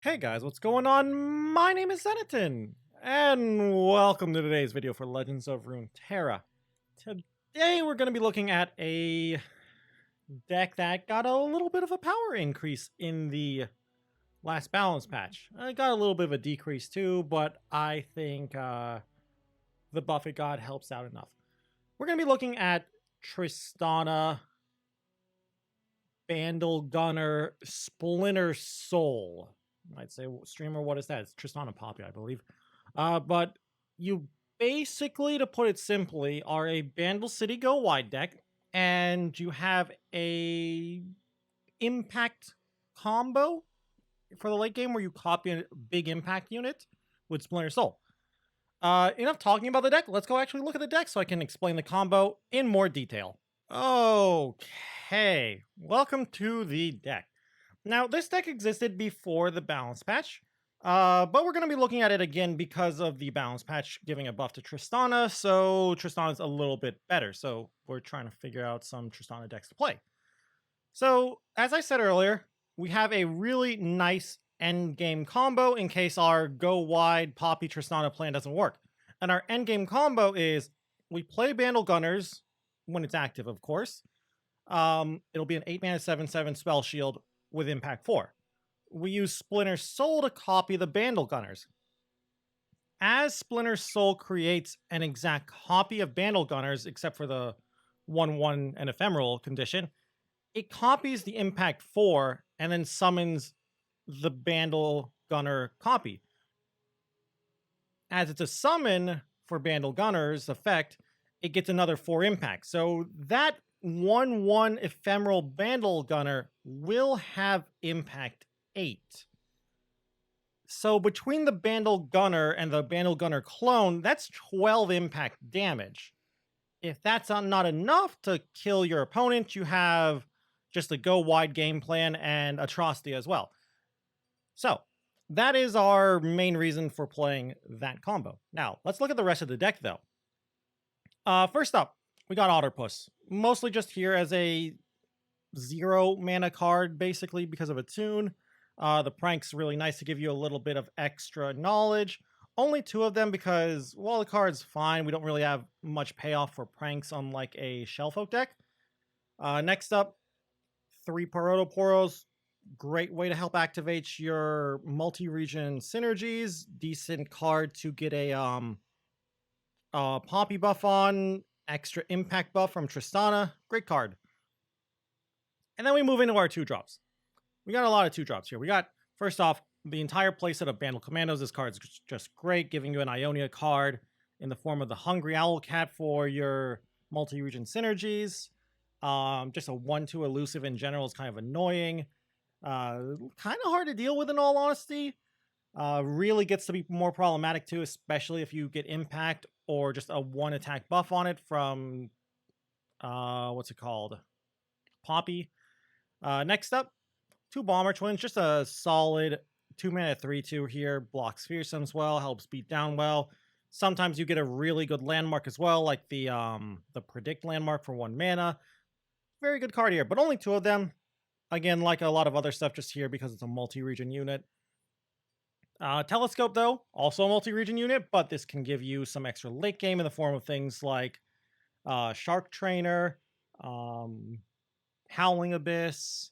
Hey guys, what's going on? My name is Zenaton, and welcome to today's video for Legends of Runeterra. Today we're going to be looking at a deck that got a little bit of a power increase in the last balance patch. It got a little bit of a decrease too, but I think the buff it got helps out enough. We're going to be looking at Tristana, Bandle Gunner, Splinter Soul. I'd say, streamer, what is that? It's Tristana Poppy, I believe. But you basically, to put it simply, are a Bandle City Go Wide deck, and you have a impact combo for the late game where you copy a big impact unit with Splinter Soul. Enough talking about the deck. Let's go actually look at the deck so I can explain the combo in more detail. Okay, welcome to the deck. Now, this deck existed before the balance patch, but we're going to be looking at it again because of the balance patch giving a buff to Tristana, so Tristana's a little bit better, so we're trying to figure out some Tristana decks to play. So, as I said earlier, we have a really nice endgame combo in case our go wide Poppy Tristana plan doesn't work. And our endgame combo is we play Bandle Gunners when it's active, of course. It'll be an 8 mana 7/7 spell shield with Impact 4. We use Splinter Soul to copy the Bandle Gunners. As Splinter Soul creates an exact copy of Bandle Gunners, except for the 1/1 and ephemeral condition, it copies the Impact 4 and then summons the Bandle Gunner copy. As it's a summon for Bandle Gunner's effect, it gets another 4 impact. So that 1/1 ephemeral Bandle Gunner will have impact 8. So between the Bandle Gunner and the Bandle Gunner clone, that's 12 impact damage. If that's not enough to kill your opponent, you have just a go wide game plan and Atrocity as well. So that is our main reason for playing that combo. Now, let's look at the rest of the deck though. First up, we got Otterpuss, mostly just here as a 0 mana card, basically because of a tune. The prank's really nice to give you a little bit of extra knowledge. Only 2 of them because, well, the card's fine. We don't really have much payoff for pranks unlike a Shellfolk deck. Next up, 3 Porotoporos. Great way to help activate your multi-region synergies. Decent card to get a Poppy buff on. Extra impact buff from Tristana. Great card. And then we move into our 2-drops. We got a lot of 2-drops here. We got, first off, the entire playset of Bandle Commandos. This card's just great, giving you an Ionia card in the form of the Hungry Owl Cat for your multi-region synergies. Just a 1/2 elusive in general is kind of annoying. Kind of hard to deal with in all honesty. Really gets to be more problematic too, especially if you get impact or just a 1 attack buff on it from, what's it called? Poppy. Next up, 2 Bomber Twins, just a solid 2 mana 3/2 here. Blocks Fearsomes well, helps beat down well. Sometimes you get a really good landmark as well, like the Predict landmark for 1 mana. Very good card here, but only 2 of them. Again, like a lot of other stuff just here because it's a multi-region unit. Telescope, though, also a multi-region unit, but this can give you some extra late game in the form of things like Shark Trainer, Howling Abyss,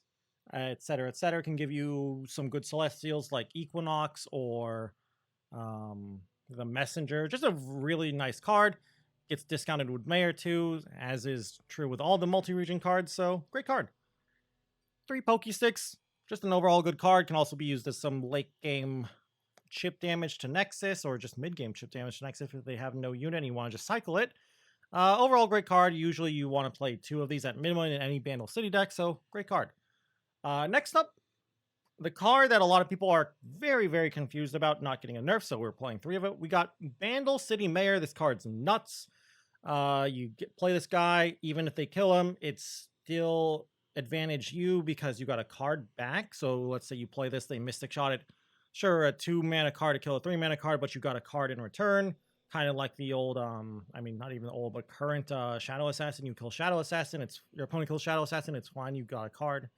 etc., etc. Can give you some good Celestials like Equinox or the Messenger. Just a really nice card. Gets discounted with Mayor too, as is true with all the multi-region cards, so great card. 3 Pokesticks, just an overall good card. Can also be used as some late game chip damage to Nexus or just mid game chip damage to Nexus if they have no unit and you want to just cycle it. Overall, great card. Usually you want to play 2 of these at minimum in any Bandle City deck, so great card. Next up, the card that a lot of people are very, very confused about not getting a nerf, so we're playing 3 of it. We got Bandle City Mayor. This card's nuts. Play this guy, even if they kill him, it's still advantage you because you got a card back. So let's say you play this, they Mystic Shot it. Sure, a 2 mana card to kill a 3 mana card, but you got a card in return. Kind of like the old, I mean, not even old, but current Shadow Assassin. You kill Shadow Assassin, your opponent kills Shadow Assassin, it's fine, you got a card.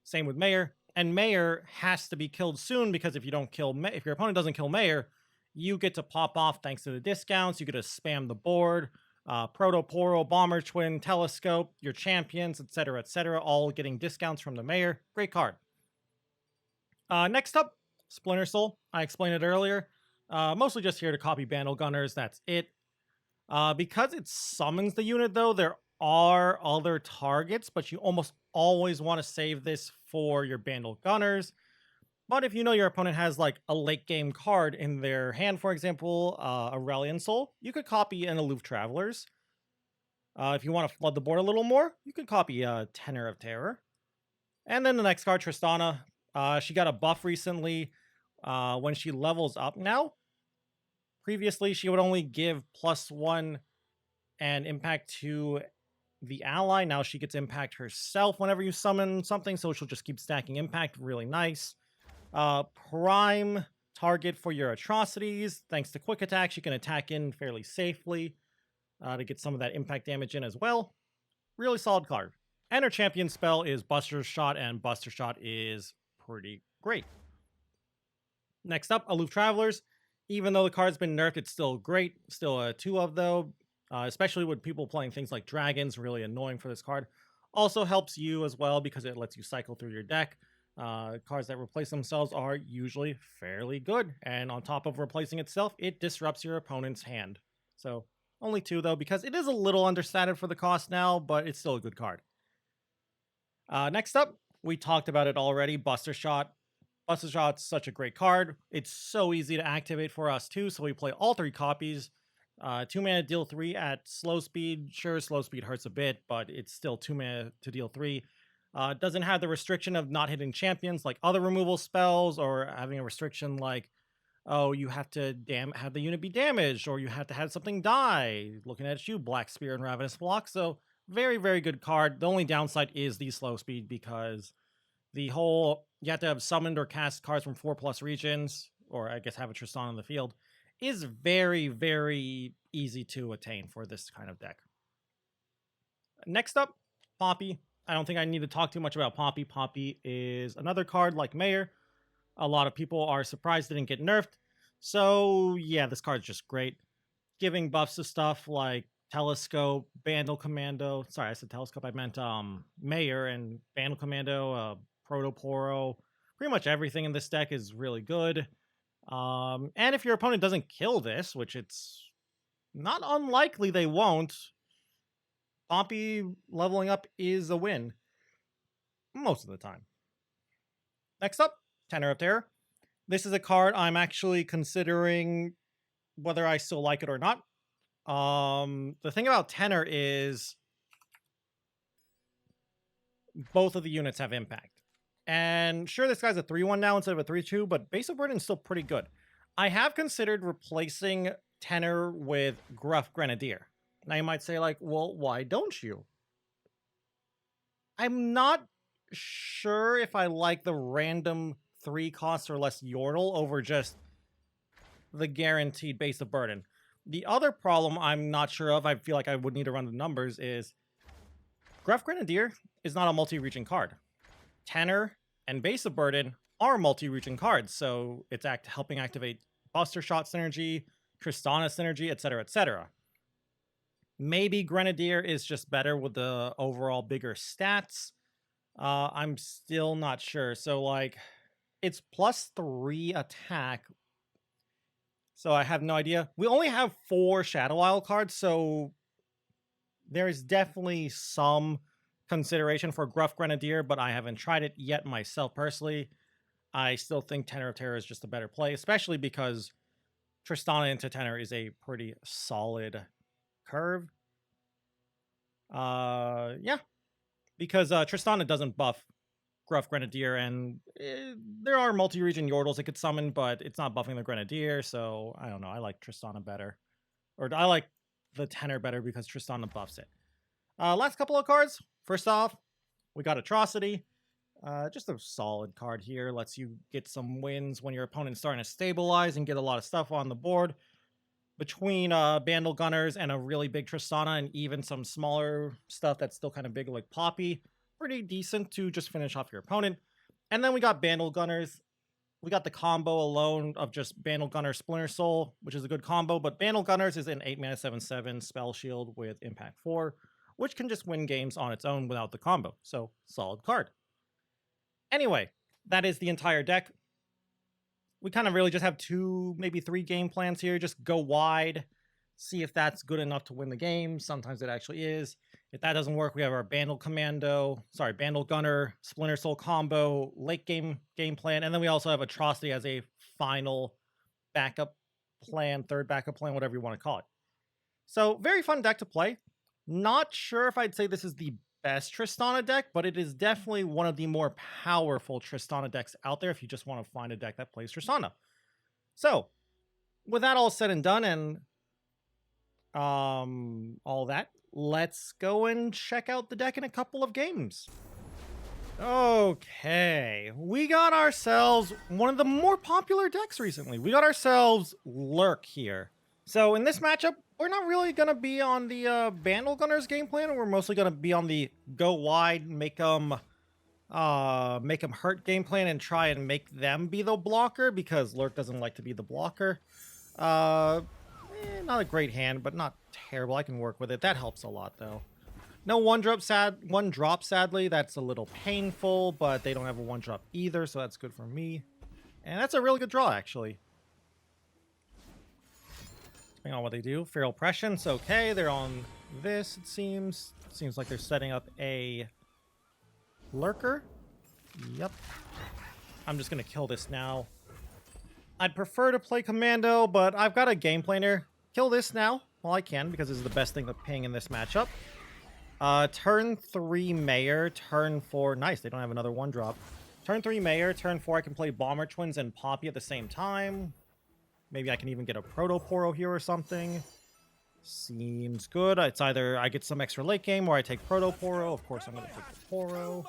Same with Mayor. And Mayor has to be killed soon, because if you don't kill, if your opponent doesn't kill Mayor, you get to pop off thanks to the discounts. You get to spam the board. Proto-Poro, Bomber Twin, Telescope, your champions, etc., all getting discounts from the Mayor. Great card. Next up, Splinter Soul. I explained it earlier. Mostly just here to copy Bandle Gunners. That's it. Because it summons the unit, though, there are other targets, but you almost always want to save this for your Bandle Gunners. But if you know your opponent has like a late game card in their hand, for example, Aurelion Soul, you could copy an Aloof Travelers. If you want to flood the board a little more, you could copy Tenor of Terror. And then the next card, Tristana. She got a buff recently when she levels up now. Previously, she would only give +1 and impact to the ally. Now she gets impact herself whenever you summon something, so she'll just keep stacking impact. Really nice. Prime target for your atrocities. Thanks to quick attacks, you can attack in fairly safely to get some of that impact damage in as well. Really solid card. And her champion spell is Buster Shot, and Buster Shot is pretty great. Next up, Aloof Travelers. Even though the card's been nerfed, it's still great. Still a 2 of, though. Especially with people playing things like dragons, really annoying for this card. Also helps you as well because it lets you cycle through your deck. Cards that replace themselves are usually fairly good. And on top of replacing itself, it disrupts your opponent's hand. So only 2, though, because it is a little understated for the cost now, but it's still a good card. Next up, we talked about it already, Buster Shot. Buster Shot's such a great card. It's so easy to activate for us too, so we play all 3 copies. 2 mana, deal 3 at slow speed. Sure, slow speed hurts a bit, but it's still 2 mana to deal 3. Doesn't have the restriction of not hitting champions like other removal spells, or having a restriction like, oh, you have to have the unit be damaged, or you have to have something die. Looking at you, Black Spear and Ravenous Flock. So very, very good card. The only downside is the slow speed, because the whole, you have to have summoned or cast cards from 4+ regions, or I guess have a Tristan on the field, is very, very easy to attain for this kind of deck. Next up, Poppy. I don't think I need to talk too much about Poppy. Poppy is another card like Mayor. A lot of people are surprised it didn't get nerfed. So yeah, this card's just great. Giving buffs to stuff like Telescope, Bandle Commando. Sorry, I said Telescope. I meant Mayor and Bandle Commando, Proto-Poro. Pretty much everything in this deck is really good. And if your opponent doesn't kill this, which it's not unlikely they won't, Poppy leveling up is a win. Most of the time. Next up, Tenor of Terror. This is a card I'm actually considering whether I still like it or not. The thing about Tenor is both of the units have impact. And sure, this guy's a 3-1 now instead of a 3-2, but Base of Burden is still pretty good. I have considered replacing Tenor with Gruff Grenadier. Now you might say, like, well, why don't you? I'm not sure if I like the random 3 cost or less Yordle over just the guaranteed Base of Burden. The other problem I'm not sure of, I feel like I would need to run the numbers, is Gruff Grenadier is not a multi-region card. Tenor and Base of Burden are multi-region cards, so it's helping activate Buster Shot synergy, Tristana synergy, etc. Maybe Grenadier is just better with the overall bigger stats. I'm still not sure. So, like, it's +3 attack. So I have no idea. We only have 4 Shadow Isle cards, so there's definitely some consideration for Gruff Grenadier, but I haven't tried it yet myself personally. I still think Tenor of Terror is just a better play, especially because Tristana into Tenor is a pretty solid curve. Yeah, because Tristana doesn't buff Gruff Grenadier, and there are multi-region Yordles it could summon, but it's not buffing the Grenadier, so I don't know. I like Tristana better. Or I like the Tenor better because Tristana buffs it. Last couple of cards. First off, we got Atrocity. Just a solid card here. Lets you get some wins when your opponent's starting to stabilize and get a lot of stuff on the board. Between Bandle Gunners and a really big Tristana, and even some smaller stuff that's still kind of big like Poppy, pretty decent to just finish off your opponent. And then we got Bandle Gunners. We got the combo alone of just Bandle Gunner Splinter Soul, which is a good combo, but Bandle Gunners is an 8 mana 7/7 spell shield with impact 4, which can just win games on its own without the combo. So, solid card. Anyway, that is the entire deck. We kind of really just have 2, maybe 3 game plans here. Just go wide, see if that's good enough to win the game. Sometimes it actually is. If that doesn't work, we have our Bandle Gunner, Splinter Soul combo, late game plan, and then we also have Atrocity as a final backup plan, third backup plan, whatever you want to call it. So, very fun deck to play. Not sure if I'd say this is the best Tristana deck, but it is definitely one of the more powerful Tristana decks out there if you just want to find a deck that plays Tristana. So, with that all said and done, and all that, let's go and check out the deck in a couple of games. Okay, we got ourselves one of the more popular decks recently. We got ourselves Lurk here. So in this matchup, we're not really going to be on the Bandle Gunners game plan. We're mostly going to be on the go wide, make them hurt game plan and try and make them be the blocker because Lurk doesn't like to be the blocker. Not a great hand, but not terrible. I can work with it. That helps a lot, though. No one drop, sadly. That's a little painful, but they don't have a one drop either, so that's good for me. And that's a really good draw, actually. Depending on what they do. Feral Prescience, okay. They're on this, it seems. Seems like they're setting up a Lurker. Yep. I'm just going to kill this now. I'd prefer to play Commando, but I've got a game plan here. Kill this now while I can, because this is the best thing to ping in this matchup. Turn 3 Mayor, turn 4... Nice, they don't have another 1-drop. Turn 3 Mayor, turn 4 I can play Bomber Twins and Poppy at the same time. Maybe I can even get a Proto-Poro here or something. Seems good. It's either I get some extra late game or I take Proto-Poro. Of course, I'm going to take the Poro.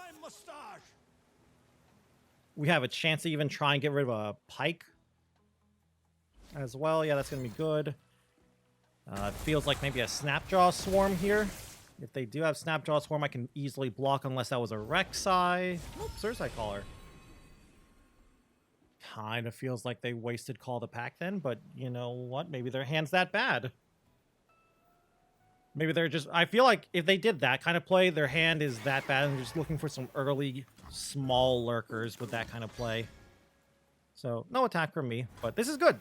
We have a chance to even try and get rid of a Pike as well. Yeah, that's going to be good. It feels like maybe a Snapjaw Swarm here. If they do have Snapjaw Swarm, I can easily block unless that was a Rek'Sai. Nope, Cersei Caller. Kind of feels like they wasted Call the Pack then, but you know what? Maybe their hand's that bad. Maybe they're just... I feel like if they did that kind of play, their hand is that bad and they're just looking for some early small lurkers with that kind of play. So, no attack from me, but this is good.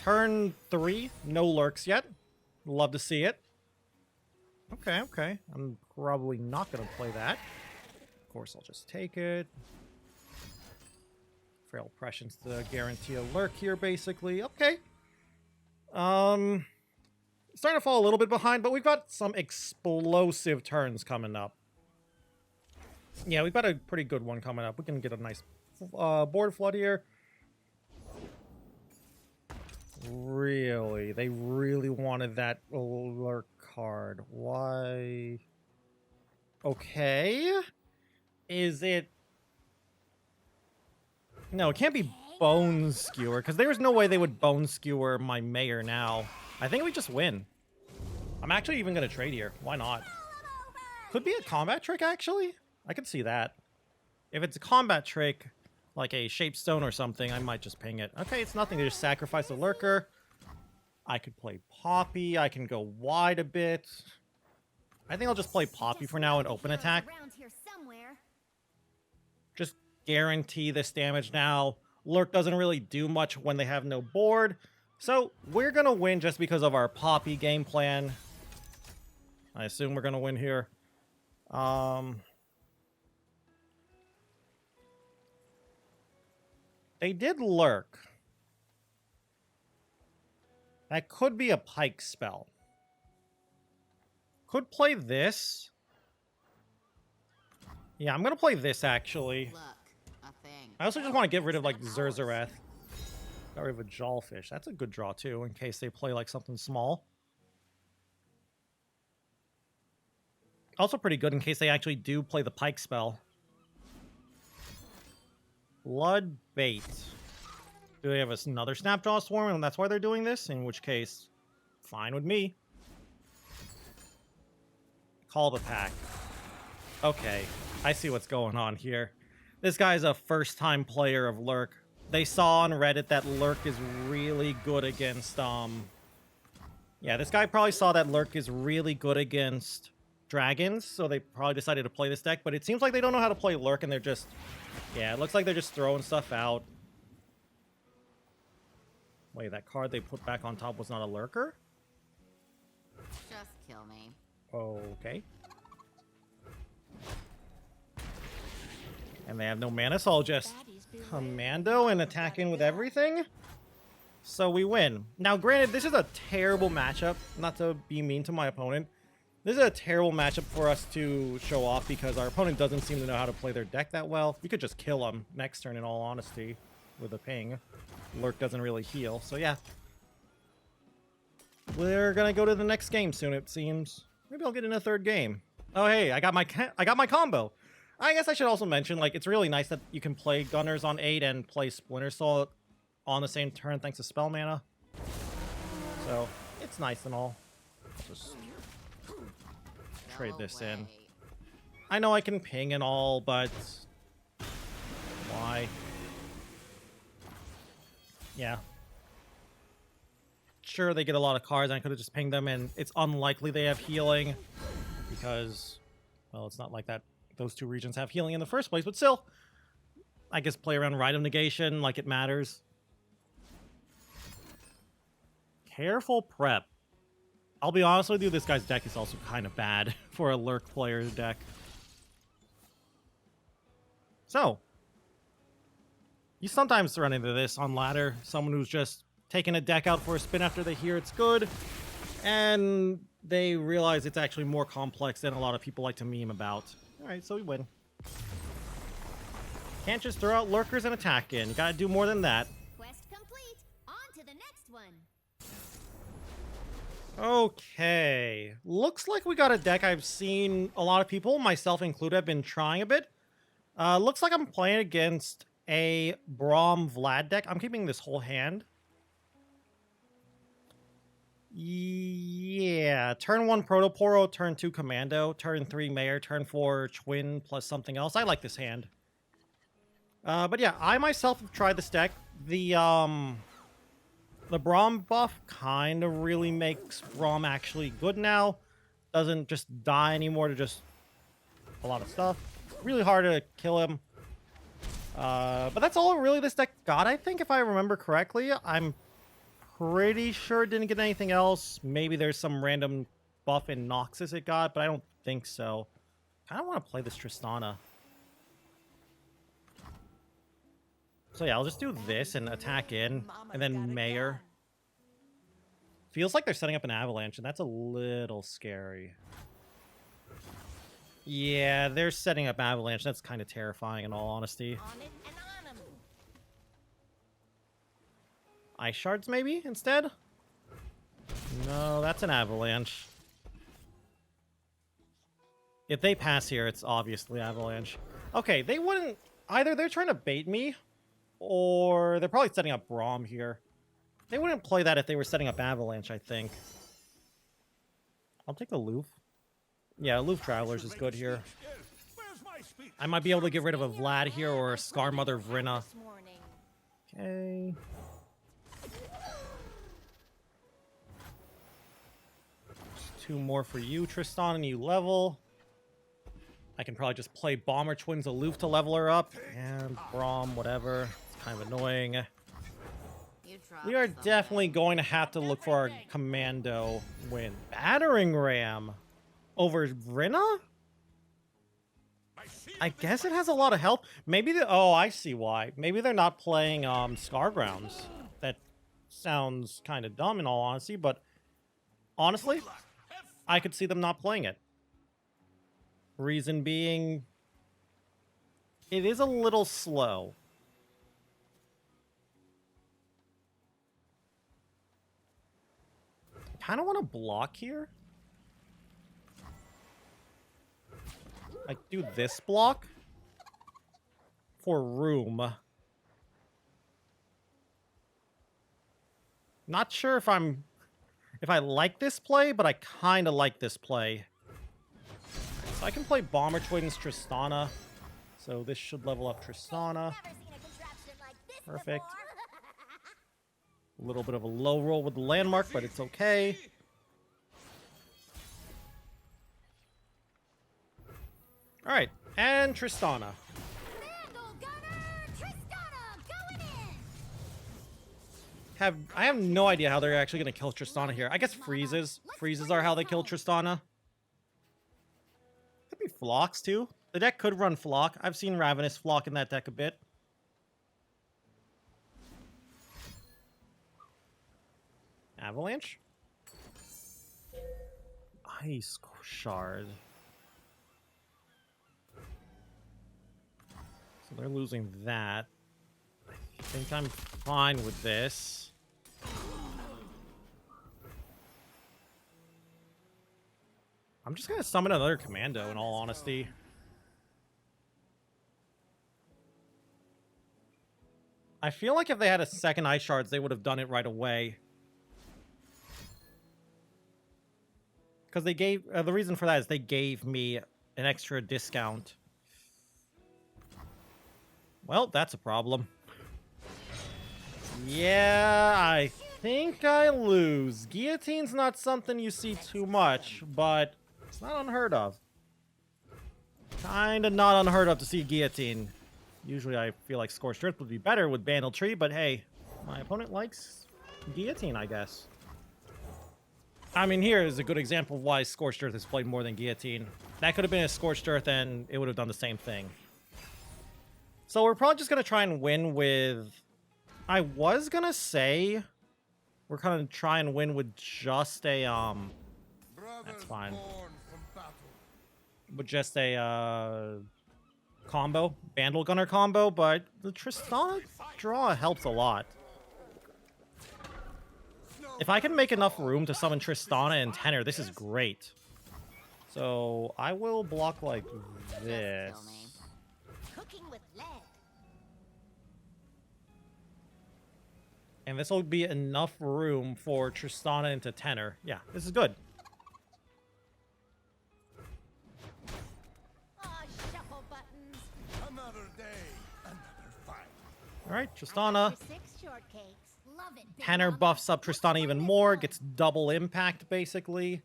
Turn 3, no lurks yet. Love to see it. Okay, okay. I'm probably not going to play that. Of course, I'll just take it. Feral Prescience to guarantee a lurk here, basically. Okay. Starting to fall a little bit behind, but we've got some explosive turns coming up. Yeah, we've got a pretty good one coming up. We can get a nice board flood here. Really? They really wanted that lurk card. Why? Okay. Is it... No, it can't be Bone Skewer, because there's no way they would Bone Skewer my Mayor now. I think we just win. I'm actually even going to trade here. Why not? Could be a combat trick, actually. I could see that. If it's a combat trick, like a Shapestone or something, I might just ping it. Okay, it's nothing. They just sacrifice the Lurker. I could play Poppy. I can go wide a bit. I think I'll just play Poppy for now and open attack. Just guarantee this damage now. Lurk doesn't really do much when they have no board. So, we're going to win just because of our Poppy game plan. I assume we're going to win here. They did Lurk. That could be a Pike spell. Could play this. Yeah, I'm going to play this, actually. I also just want to get rid of, like, Zerzareth. Got rid of a Jawfish. That's a good draw, too, in case they play, like, something small. Also pretty good in case they actually do play the Pike spell. Bloodbait. Do they have another Snapjaw Swarm, and that's why they're doing this? In which case, fine with me. Call the Pack. Okay, I see what's going on here. This guy's a first-time player of Lurk. They saw on Reddit that Lurk is really good against, yeah, this guy probably saw that Lurk is really good against dragons, so they probably decided to play this deck, but it seems like they don't know how to play Lurk, and they're just... Yeah, it looks like they're just throwing stuff out. Wait, that card they put back on top was not a Lurker? Just kill me. Okay. And they have no mana, so I'll just commando and attack in with everything. So we win. Now, granted, this is a terrible matchup. Not to be mean to my opponent. This is a terrible matchup for us to show off because our opponent doesn't seem to know how to play their deck that well. We could just kill him next turn, in all honesty, with a ping. Lurk doesn't really heal, so yeah. We're gonna go to the next game soon, it seems. Maybe I'll get in a third game. Oh, hey, I got my combo. I guess I should also mention, like, it's really nice that you can play Gunners on 8 and play Splinter Soul on the same turn thanks to spell mana. So, it's nice and all. Just trade this in. I know I can ping and all, but why? Yeah. Sure, they get a lot of cards, and I could have just pinged them, and it's unlikely they have healing because, well, it's not like that. Those two regions have healing in the first place, but still, I guess play around Rite of Negation like it matters. Careful prep. I'll be honest with you, this guy's deck is also kind of bad for a Lurk player's deck. So, you sometimes run into this on ladder. Someone who's just taking a deck out for a spin after they hear it's good, and they realize it's actually more complex than a lot of people like to meme about. Alright, so we win. Can't just throw out Lurkers and attack in. You gotta do more than that. Quest complete. On to the next one. Okay. Looks like we got a deck I've seen a lot of people, myself included, have been trying a bit. Looks like I'm playing against a Braum Vlad deck. I'm keeping this whole hand. Yeah, turn 1 Protoporo, turn 2 Commando, turn 3 Mayor, turn 4 Twin plus something else. I like this hand. But yeah, I myself have tried this deck. The Braum buff kind of really makes Braum actually good now. Doesn't just die anymore to just a lot of stuff. Really hard to kill him. But that's all really this deck got, I think, if I remember correctly. I'm pretty sure it didn't get anything else. Maybe there's some random buff in Noxus it got, but I don't think so. Kind of want to play this Tristana. So yeah, I'll just do this and attack in, and then Mayor. Feels like they're setting up an Avalanche, and that's a little scary. Yeah, they're setting up Avalanche. That's kind of terrifying in all honesty. Ice Shards, maybe, instead? No, that's an Avalanche. If they pass here, it's obviously Avalanche. Okay, they wouldn't... Either they're trying to bait me, or they're probably setting up Braum here. They wouldn't play that if they were setting up Avalanche, I think. I'll take the Loof. Yeah, Loof Travelers is good here. I might be able to get rid of a Vlad here or a Scarmother Vrina. Okay... Two more for you, Tristan, and you level. I can probably just play Bomber Twins Aloof to level her up. And Braum, whatever. It's kind of annoying. We are definitely going to have to look for our Commando win. Battering Ram over Vrina? I guess it has a lot of health. Maybe the... Oh, I see why. Maybe they're not playing Scargrounds. That sounds kind of dumb in all honesty, but honestly... I could see them not playing it. Reason being, it is a little slow. I kind of want to block here. I do this block for room. Not sure if I like this play, but I kind of like this play. So I can play Bomber Twins Tristana. So this should level up Tristana. Perfect. A little bit of a low roll with the landmark, but it's okay. All right, and Tristana. I have no idea how they're actually going to kill Tristana here. I guess freezes. Freezes are how they kill Tristana. Could be Flocks too. The deck could run Flock. I've seen Ravenous Flock in that deck a bit. Avalanche. Ice Shard. So they're losing that. I think I'm fine with this. I'm just gonna summon another commando in all honesty. I feel like if they had a second Ice Shards, they would have done it right away. Because they gave... the reason for that is they gave me an extra discount. Well, that's a problem. Yeah, I think I lose. Guillotine's not something you see too much, but it's not unheard of. Kinda not unheard of to see Guillotine. Usually I feel like Scorched Earth would be better with Bandle Tree, but hey, my opponent likes Guillotine, I guess. I mean, here is a good example of why Scorched Earth is played more than Guillotine. That could have been a Scorched Earth and it would have done the same thing. So we're probably just going to try and win with... I was going to say we're going to try and win with just a... That's fine. With just a combo, Bandle Gunner combo, but the Tristana draw helps a lot. If I can make enough room to summon Tristana and Tenor, this is great. So I will block like this. And this will be enough room for Tristana into Tenor. Yeah, this is good. Alright, Tristana. Tenor buffs up Tristana even more, gets double impact, basically.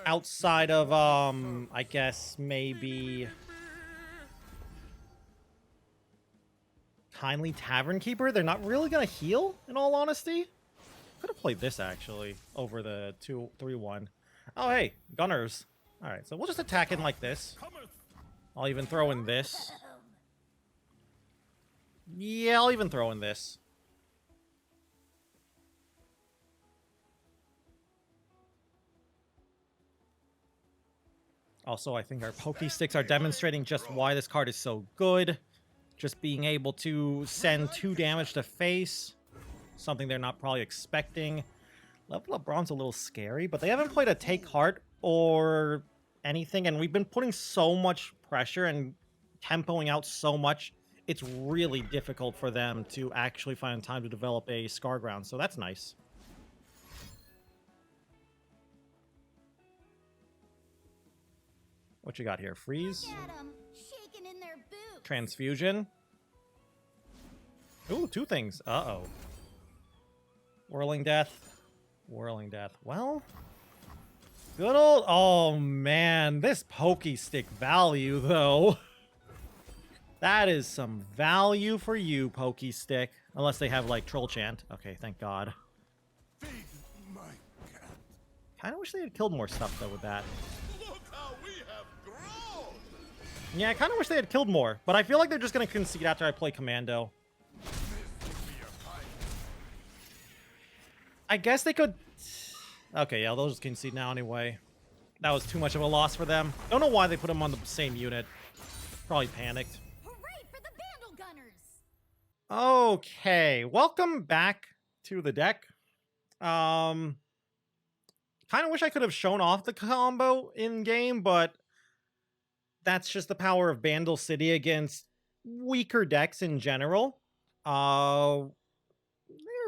Outside of, I guess, maybe... Kindly Tavern Keeper? They're not really gonna heal, in all honesty? Could have played this, actually, over the 2-3-1. Oh, hey, Gunners. Alright, so we'll just attack in like this. I'll even throw in this. Yeah, I'll even throw in this. Also, I think our Pokesticks are demonstrating just why this card is so good. Just being able to send 2 damage to face. Something they're not probably expecting. Level Up Bronze a little scary, but they haven't played a Take Heart or anything, and we've been putting so much pressure and tempoing out so much, it's really difficult for them to actually find time to develop a Scargrounds, so that's nice. What you got here? Freeze? Transfusion? Ooh, 2 things. Uh-oh. Whirling Death. Whirling Death. Well... Good old... Oh, man. This Pokestick value, though. That is some value for you, Pokestick. Unless they have, like, Troll Chant. Okay, thank God. Kinda wish they had killed more stuff, though, with that. Yeah, I kinda wish they had killed more. But I feel like they're just gonna concede after I play Commando. I guess they could... Okay, yeah, they'll just concede now anyway. That was too much of a loss for them. Don't know why they put them on the same unit. Probably panicked. Hooray for the Bandle Gunners! Okay, welcome back to the deck. Kind of wish I could have shown off the combo in-game, but that's just the power of Bandle City against weaker decks in general. They're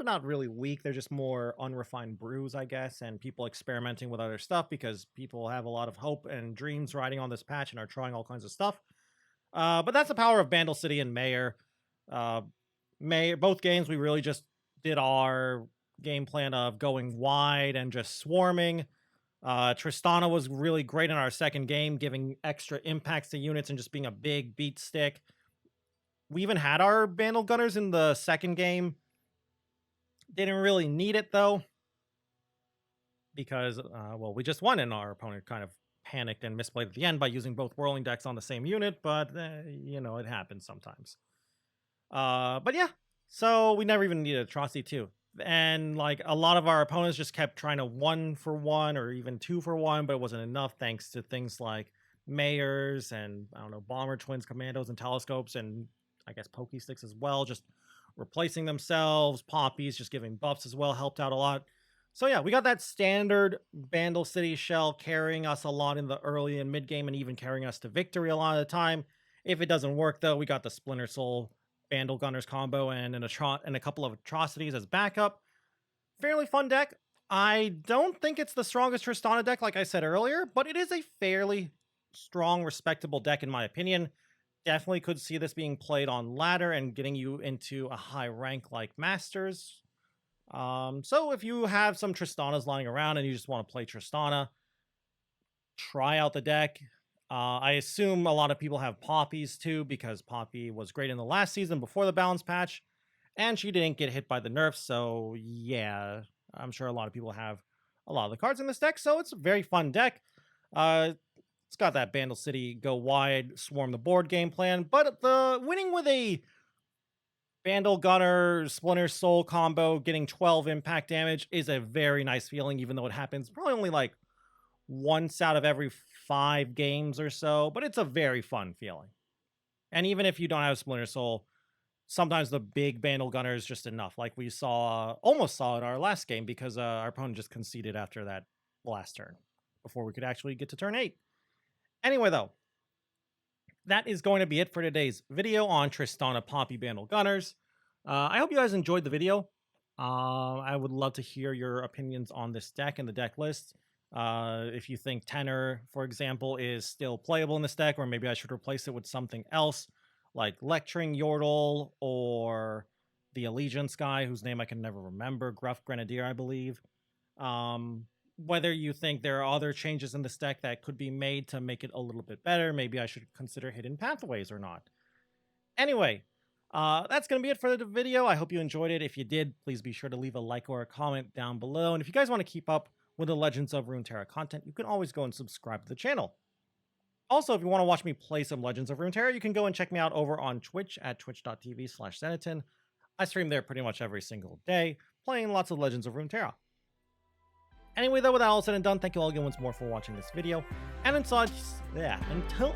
not really weak, they're just more unrefined brews, I guess, and people experimenting with other stuff because people have a lot of hope and dreams riding on this patch and are trying all kinds of stuff. But that's the power of Bandle City and Mayor. Uh, both games, we really just did our game plan of going wide and just swarming. Tristana was really great in our second game, giving extra impacts to units and just being a big beat stick. We even had our Bandle Gunners in the second game. Didn't really need it, though, because, well, we just won and our opponent kind of panicked and misplayed at the end by using both whirling decks on the same unit, but, it happens sometimes. But yeah, so we never even needed Atrocity 2. And, like, a lot of our opponents just kept trying to 1-for-1 or even 2-for-1, but it wasn't enough thanks to things like Mayors and, I don't know, Bomber Twins, Commandos, and Telescopes, and I guess Pokey Sticks as well, just replacing themselves. Poppies just giving buffs as well helped out a lot. So yeah, we got that standard Bandle City shell carrying us a lot in the early and mid game and even carrying us to victory a lot of the time. If it doesn't work though, we got the Splinter Soul Bandle Gunners combo and a couple of Atrocities as backup. Fairly fun deck. I don't think it's the strongest Tristana deck like I said earlier, but it is a fairly strong, respectable deck in my opinion. Definitely could see this being played on ladder and getting you into a high rank like Masters. So if you have some Tristanas lying around and you just want to play Tristana, try out the deck. I assume a lot of people have Poppies too, because Poppy was great in the last season before the balance patch, and she didn't get hit by the nerfs, so yeah, I'm sure a lot of people have a lot of the cards in this deck, so it's a very fun deck. It's got that Bandle City go wide, swarm the board game plan, but the winning with a Bandle Gunner Splinter Soul combo getting 12 impact damage is a very nice feeling, even though it happens probably only like once out of every 5 games or so, but it's a very fun feeling. And even if you don't have Splinter Soul, sometimes the big Bandle Gunner is just enough, like we almost saw in our last game, because our opponent just conceded after that last turn before we could actually get to turn 8. Anyway, though, that is going to be it for today's video on Tristana Poppy Bandle Gunners. I hope you guys enjoyed the video. I would love to hear your opinions on this deck and the deck list. If you think Tenor, for example, is still playable in this deck, or maybe I should replace it with something else, like Lecturing Yordle, or the Allegiance guy, whose name I can never remember, Gruff Grenadier, I believe. Whether you think there are other changes in this deck that could be made to make it a little bit better, maybe I should consider Hidden Pathways or not. Anyway, that's going to be it for the video. I hope you enjoyed it. If you did, please be sure to leave a like or a comment down below. And if you guys want to keep up with the Legends of Runeterra content, you can always go and subscribe to the channel. Also, if you want to watch me play some Legends of Runeterra, you can go and check me out over on Twitch at twitch.tv/Zenaton. I stream there pretty much every single day, playing lots of Legends of Runeterra. Anyway, though, with that all said and done, thank you all again once more for watching this video. And until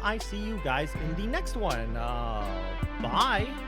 I see you guys in the next one, bye!